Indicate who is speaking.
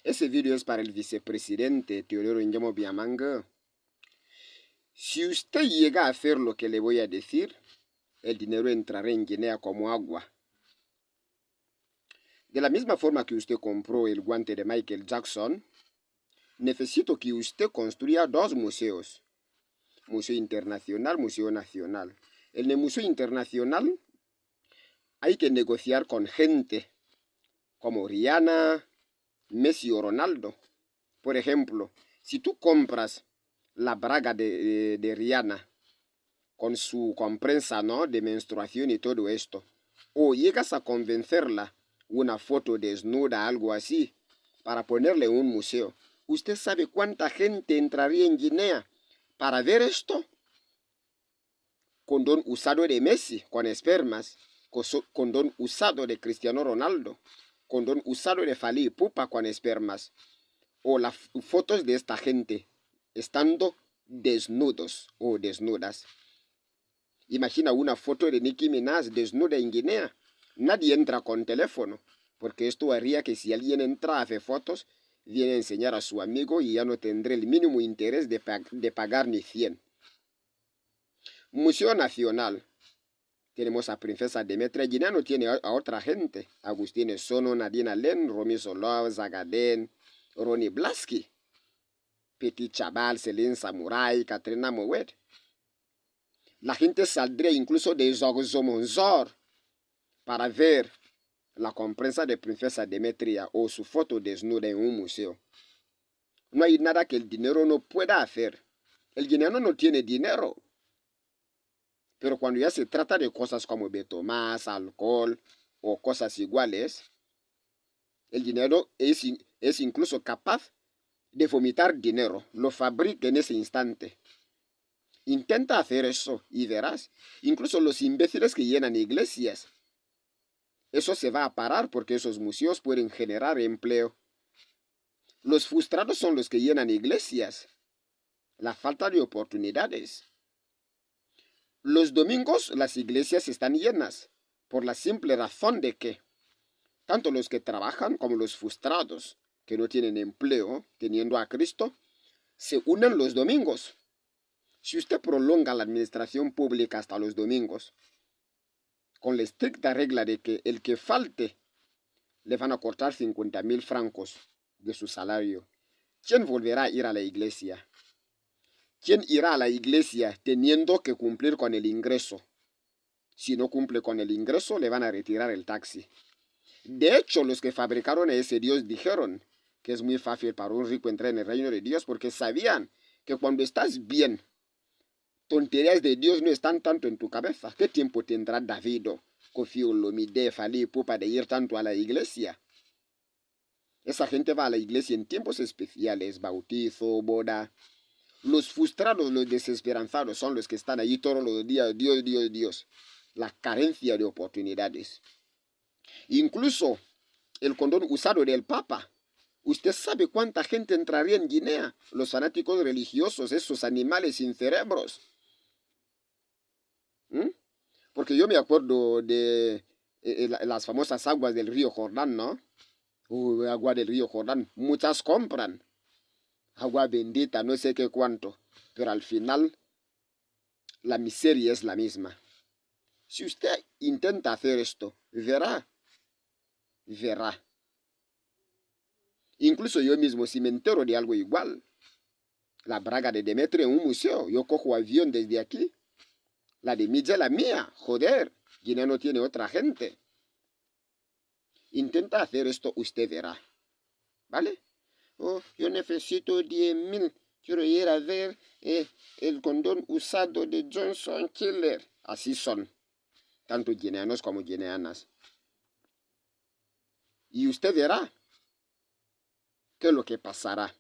Speaker 1: Ese video es para el vicepresidente Teodoro Njamo Biamanga. Si usted llega a hacer lo que le voy a decir, el dinero entrará en Guinea como agua. De la misma forma que usted compró el guante de Michael Jackson, necesito que usted construya 2 museos. Museo Internacional, Museo Nacional. En el Museo Internacional hay que negociar con gente como Rihanna, Messi o Ronaldo. Por ejemplo, si tú compras la braga de Rihanna con su comprensa, ¿no?, de menstruación y todo esto, o llegas a convencerla una foto desnuda, algo así, para ponerle en un museo, ¿usted sabe cuánta gente entraría en Guinea para ver esto? Condón usado de Messi con espermas, condón usado de Cristiano Ronaldo, condón usado de Fally Ipupa con espermas, o las fotos de esta gente estando desnudos o desnudas. Imagina una foto de Nicki Minaj desnuda en Guinea. Nadie entra con teléfono, porque esto haría que si alguien entra a hacer fotos, viene a enseñar a su amigo y ya no tendrá el mínimo interés de pagar ni 100. Museo Nacional. Tenemos a Princesa Demetria. Guinea no tiene a otra gente. Agustín Esono, Nadine Len, Romy Solov, Zagaden, Ronnie Blaski, Petit Chabal, Céline Samurai, Katrina Mowed. La gente saldría incluso de Zogzomonzor para ver la comprensa de Princesa Demetria o su foto desnuda en un museo. No hay nada que el dinero no pueda hacer. El guineano no tiene dinero. Pero cuando ya se trata de cosas como betomás, alcohol o cosas iguales, el dinero es incluso capaz de vomitar dinero. Lo fabrica en ese instante. Intenta hacer eso y verás. Incluso los imbéciles que llenan iglesias. Eso se va a parar porque esos museos pueden generar empleo. Los frustrados son los que llenan iglesias. La falta de oportunidades. Los domingos las iglesias están llenas por la simple razón de que tanto los que trabajan como los frustrados que no tienen empleo teniendo a Cristo se unen los domingos. Si usted prolonga la administración pública hasta los domingos, con la estricta regla de que el que falte le van a cortar 50,000 francos de su salario, ¿quién volverá a ir a la iglesia? ¿Quién irá a la iglesia teniendo que cumplir con el ingreso? Si no cumple con el ingreso, le van a retirar el taxi. De hecho, los que fabricaron a ese Dios dijeron que es muy fácil para un rico entrar en el reino de Dios porque sabían que cuando estás bien, tonterías de Dios no están tanto en tu cabeza. ¿Qué tiempo tendrá David, Koffi Olomide, Fally Ipupa de ir tanto a la iglesia? Esa gente va a la iglesia en tiempos especiales, bautizo, boda. Los frustrados, los desesperanzados son los que están allí todos los días, Dios, Dios, Dios. La carencia de oportunidades. Incluso el condón usado del Papa. ¿Usted sabe cuánta gente entraría en Guinea? Los fanáticos religiosos, esos animales sin cerebros. Porque yo me acuerdo de las famosas aguas del río Jordán, ¿no? Agua del río Jordán. Muchas compran. Agua bendita, no sé qué cuánto. Pero al final, la miseria es la misma. Si usted intenta hacer esto, verá. Incluso yo mismo, si me entero de algo igual, la braga de Demetria en un museo, yo cojo avión desde aquí. La de Milla, la mía, joder. Guinea no tiene otra gente. Intenta hacer esto, usted verá. ¿Vale? Oh, yo necesito 10,000. Quiero ir a ver el condón usado de Johnson Killer. Así son. Tanto guineanos como guineanas. Y usted verá qué es lo que pasará.